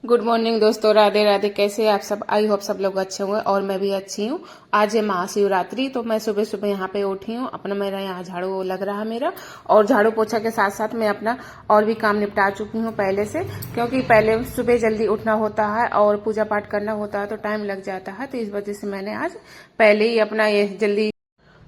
Good morning दोस्तों, राधे राधे। कैसे आप सब? आई होप सब लोग अच्छे होंगे और मैं भी अच्छी हूँ। आज है महाशिवरात्रि, तो मैं सुबह सुबह यहाँ पे उठी हूँ। अपना मेरा यहाँ झाड़ू लग रहा है मेरा, और झाड़ू पोछा के साथ साथ मैं अपना और भी काम निपटा चुकी हूँ पहले से, क्योंकि पहले सुबह जल्दी उठना होता है और पूजा पाठ करना होता है तो टाइम लग जाता है। तो इस वजह से मैंने आज पहले ही अपना ये जल्दी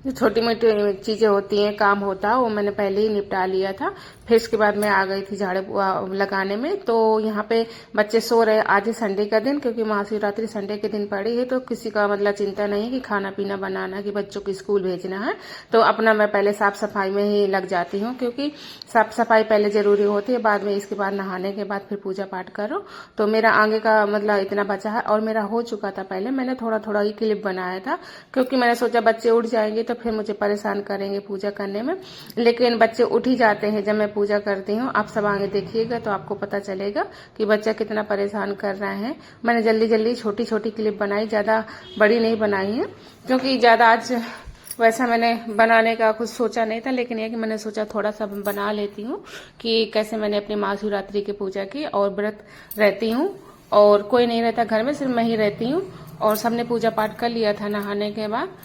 जो छोटी मोटी चीजें होती हैं, काम होता है, वो मैंने पहले ही निपटा लिया था। फिर इसके बाद मैं आ गई थी झाड़ू लगाने में। तो यहाँ पे बच्चे सो रहे। आज है संडे का दिन, क्योंकि महाशिवरात्रि संडे के दिन पड़ी है, तो किसी का मतलब चिंता नहीं कि खाना पीना बनाना, कि बच्चों को स्कूल भेजना है। तो अपना मैं पहले साफ सफाई में ही लग जाती हूँ, क्योंकि साफ सफाई पहले जरूरी होती है, बाद में इसके बाद नहाने के बाद फिर पूजा पाठ करो। तो मेरा आगे का मतलब इतना बचा है, और मेरा हो चुका था पहले। मैंने थोड़ा थोड़ा ही क्लिप बनाया था, क्योंकि मैंने सोचा बच्चे उठ जाएंगे तो फिर मुझे परेशान करेंगे पूजा करने में। लेकिन बच्चे उठ ही जाते हैं जब मैं पूजा करती हूँ। आप सब आगे देखिएगा तो आपको पता चलेगा कि बच्चा कितना परेशान कर रहे हैं। मैंने जल्दी जल्दी छोटी छोटी क्लिप बनाई, ज्यादा बड़ी नहीं बनाई है, क्योंकि ज्यादा आज वैसा मैंने बनाने का कुछ सोचा नहीं था। लेकिन ये कि मैंने सोचा थोड़ा सा बना लेती हूँ कि कैसे मैंने अपनी महाशिवरात्रि की पूजा की। और व्रत रहती हूँ और कोई नहीं रहता घर में, सिर्फ मैं ही रहती हूँ। और सबने पूजा पाठ कर लिया था नहाने के बाद।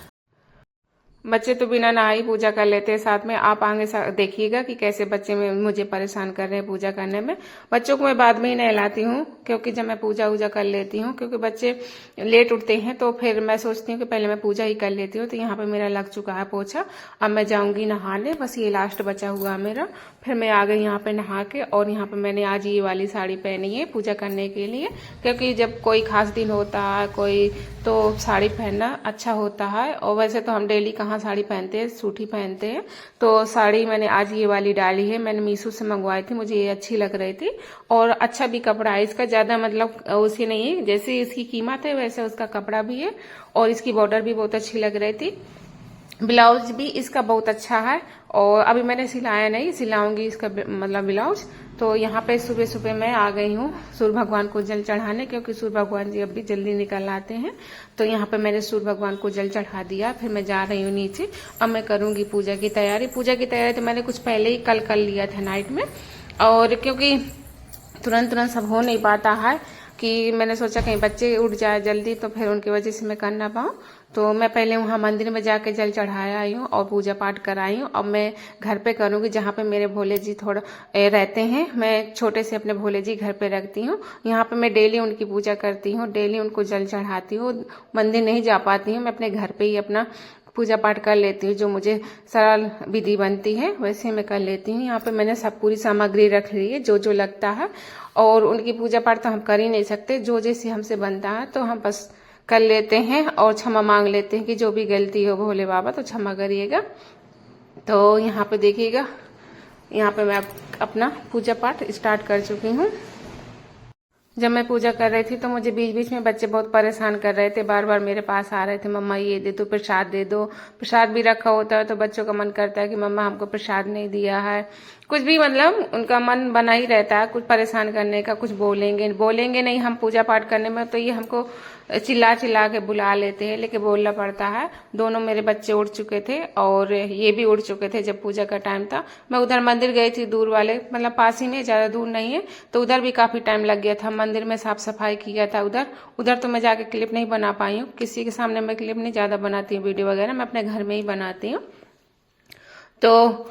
बच्चे तो बिना नहाई पूजा कर लेते हैं साथ में। आप आगे देखिएगा कि कैसे बच्चे में मुझे परेशान कर रहे हैं पूजा करने में। बच्चों को मैं बाद में ही नहलाती हूँ, क्योंकि जब मैं पूजा वूजा कर लेती हूँ, क्योंकि बच्चे लेट उठते हैं, तो फिर मैं सोचती हूँ कि पहले मैं पूजा ही कर लेती हूँ। तो यहाँ पे मेरा लग चुका है पोछा। अब मैं जाऊंगी नहाने, बस ये लास्ट बचा हुआ मेरा। फिर मैं आ गई यहाँ पे नहा के। और यहाँ पे मैंने आज ये वाली साड़ी पहनी है पूजा करने के लिए, क्योंकि जब कोई खास दिन होता है कोई, तो साड़ी पहनना अच्छा होता है। और वैसे तो हम डेली कहाँ साड़ी पहनते हैं, सूट ही पहनते हैं। तो साड़ी मैंने आज ये वाली डाली है, मैंने मीशो से मंगवाई थी, मुझे ये अच्छी लग रही थी। और अच्छा भी कपड़ा है इसका, ज्यादा मतलब उसी नहीं है, जैसे इसकी कीमत है वैसे उसका कपड़ा भी है। और इसकी बॉर्डर भी बहुत अच्छी लग रही थी। ब्लाउज भी इसका बहुत अच्छा है। और अभी मैंने सिलाया नहीं, सिलाऊंगी इसका मतलब ब्लाउज। तो यहाँ पे सुबह सुबह मैं आ गई हूँ सूर्य भगवान को जल चढ़ाने, क्योंकि सूर्य भगवान जी अब भी जल्दी निकल आते हैं। तो यहाँ पे मैंने सूर्य भगवान को जल चढ़ा दिया। फिर मैं जा रही हूँ नीचे। अब मैं करूंगी पूजा की तैयारी। पूजा की तैयारी तो मैंने कुछ पहले ही कल कर लिया था नाइट में। और क्योंकि तुरंत तुरंत सब हो नहीं पाता है, कि मैंने सोचा कहीं बच्चे उठ जाए जल्दी तो फिर उनकी वजह से मैं कर ना पाऊँ। तो मैं पहले वहाँ मंदिर में जाके जल चढ़ाया आई हूँ और पूजा पाठ कराई हूँ। अब मैं घर पे करूँगी, जहाँ पे मेरे भोले जी थोड़ा रहते हैं। मैं छोटे से अपने भोले जी घर पे रखती हूँ। यहाँ पे मैं डेली उनकी पूजा करती हूँ, डेली उनको जल चढ़ाती हूँ। मंदिर नहीं जा पाती हूँ, मैं अपने घर पे ही अपना पूजा पाठ कर लेती हूँ। जो मुझे सरल विधि बनती है वैसे मैं कर लेती हूँ। यहाँ पे मैंने सब पूरी सामग्री रख ली है, जो जो लगता है। और उनकी पूजा पाठ तो हम कर ही नहीं सकते, जो जैसे हमसे बनता है तो हम बस कर लेते हैं और क्षमा मांग लेते हैं कि जो भी गलती हो भोले बाबा तो क्षमा करिएगा। तो यहाँ पे देखिएगा, यहाँ पे मैं अपना पूजा पाठ स्टार्ट कर चुकी हूँ। जब मैं पूजा कर रही थी तो मुझे बीच बीच में बच्चे बहुत परेशान कर रहे थे, बार बार मेरे पास आ रहे थे, मम्मा ये दे दो, प्रसाद दे दो। प्रसाद भी रखा होता है तो बच्चों का मन करता है कि मम्मा हमको प्रसाद नहीं दिया है। कुछ भी मतलब उनका मन बना ही रहता है कुछ परेशान करने का। कुछ बोलेंगे बोलेंगे नहीं हम पूजा पाठ करने में, तो ये हमको चिल्ला चिल्ला के बुला लेते हैं, लेके बोलना पड़ता है। दोनों मेरे बच्चे उठ चुके थे और ये भी उठ चुके थे जब पूजा का टाइम था। मैं उधर मंदिर गई थी, दूर वाले मतलब पास ही में, ज्यादा दूर नहीं है। तो उधर भी काफी टाइम लग गया था, मंदिर में साफ सफाई किया था उधर। उधर तो मैं जाके क्लिप नहीं बना पाई हूँ, किसी के सामने मैं क्लिप नहीं ज्यादा बनाती हूँ, वीडियो वगैरह मैं अपने घर में ही बनाती हूँ। तो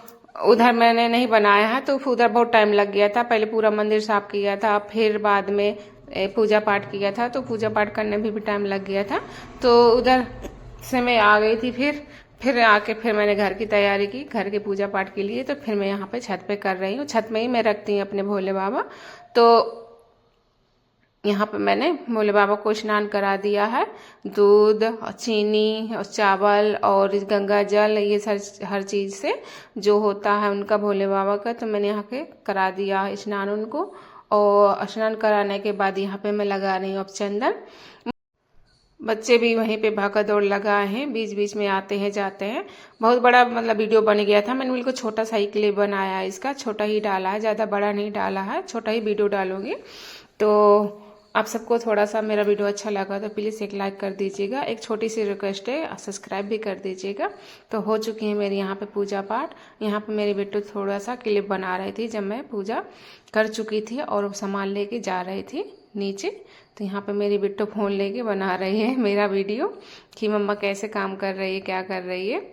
उधर मैंने नहीं बनाया है, तो उधर बहुत टाइम लग गया था। पहले पूरा मंदिर साफ किया था, फिर बाद में पूजा पाठ किया था। तो पूजा पाठ करने में भी टाइम लग गया था। तो उधर से मैं आ गई थी। फिर आके फिर मैंने घर की तैयारी की, घर के पूजा पाठ के लिए। तो फिर मैं यहाँ पे छत पे कर रही हूँ, छत में ही मैं रखती हूँ अपने भोले बाबा। तो यहाँ पे मैंने भोले बाबा को स्नान करा दिया है। दूध और चीनी और चावल और गंगा जल, ये हर चीज से जो होता है उनका भोले बाबा का, तो मैंने यहाँ के करा दिया है स्नान उनको। और स्नान कराने के बाद यहाँ पे मैं लगा रही हूँ अब चंदन। बच्चे भी वहीं पे भागा दौड़ लगाए हैं, बीच बीच में आते हैं जाते हैं। बहुत बड़ा मतलब वीडियो बन गया था, मैंने बिल्कुल छोटा सा ही क्लिप बनाया है इसका, छोटा ही डाला है, ज्यादा बड़ा नहीं डाला है, छोटा ही वीडियो डालूंगी। तो आप सबको थोड़ा सा मेरा वीडियो अच्छा लगा तो प्लीज एक लाइक कर दीजिएगा। एक छोटी सी रिक्वेस्ट है, सब्सक्राइब भी कर दीजिएगा। तो हो चुकी है मेरी यहाँ पे पूजा पाठ। यहाँ पे मेरी बेटी थोड़ा सा क्लिप बना रही थी जब मैं पूजा कर चुकी थी और सामान लेके जा रही थी नीचे। तो यहाँ पे मेरी बिट्टू फ़ोन लेके बना रही है मेरा वीडियो कि मम्मा कैसे काम कर रही है, क्या कर रही है।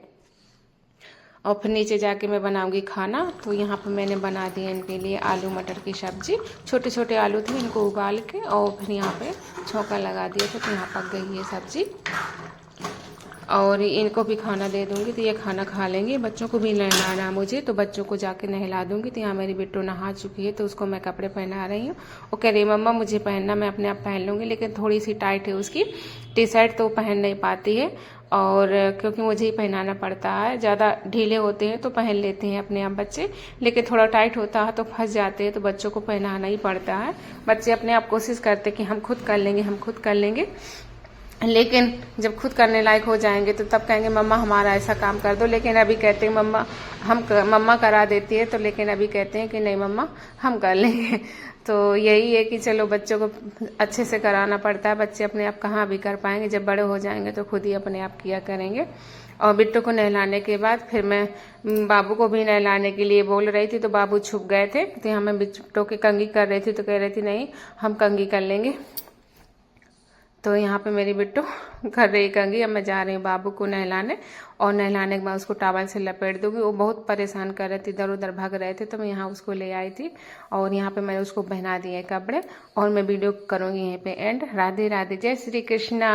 और फिर नीचे जाके मैं बनाऊंगी खाना। तो यहाँ पे मैंने बना दिया इनके लिए आलू मटर की सब्जी। छोटे छोटे आलू थे, इनको उबाल के और फिर यहाँ पे छौंका लगा दिया था, तो यहाँ पक गई है सब्जी। और इनको भी खाना दे दूंगी तो ये खाना खा लेंगे। बच्चों को भी नहलाना मुझे, तो बच्चों को जाके नहला दूंगी। तो यहाँ मेरी बिट्टू नहा चुकी है, तो उसको मैं कपड़े पहना रही हूँ। वो कह रही मम्मा मुझे पहनना, मैं अपने आप पहन लूँगी, लेकिन थोड़ी सी टाइट है उसकी टी शर्ट, तो पहन नहीं पाती है। और क्योंकि मुझे ही पहनाना पड़ता है, ज़्यादा ढीले होते हैं तो पहन लेते हैं अपने आप बच्चे, लेकिन थोड़ा टाइट होता है तो फंस जाते हैं, तो बच्चों को पहनाना ही पड़ता है। बच्चे अपने आप कोशिश करते कि हम खुद कर लेंगे, हम खुद कर लेंगे, लेकिन जब खुद करने लायक हो जाएंगे तो तब कहेंगे मम्मा हमारा ऐसा काम कर दो। लेकिन अभी कहते हैं मम्मा मम्मा करा देती है, तो लेकिन अभी कहते हैं कि नहीं मम्मा हम कर लेंगे। तो यही है कि चलो बच्चों को अच्छे से कराना पड़ता है, बच्चे अपने आप कहाँ भी कर पाएंगे, जब बड़े हो जाएंगे तो खुद ही अपने आप किया करेंगे। और बिट्टू को नहलाने के बाद फिर मैं बाबू को भी नहलाने के लिए बोल रही थी, तो बाबू छुप गए थे। तो यहाँ मैं बिट्टू की कंघी कर रही थी, तो कह रही थी नहीं हम कंघी कर लेंगे। तो यहाँ पे मेरी बिट्टू कर रही कंघी। अब मैं जा रही हूँ बाबू को नहलाने, और नहलाने के बाद उसको टॉवल से लपेट दूंगी। वो बहुत परेशान कर रहे थे, इधर उधर भाग रहे थे, तो मैं यहाँ उसको ले आई थी। और यहाँ पे मैंने उसको पहना दिए कपड़े, और मैं वीडियो करूँगी यहीं पे एंड। राधे राधे, जय श्री कृष्णा।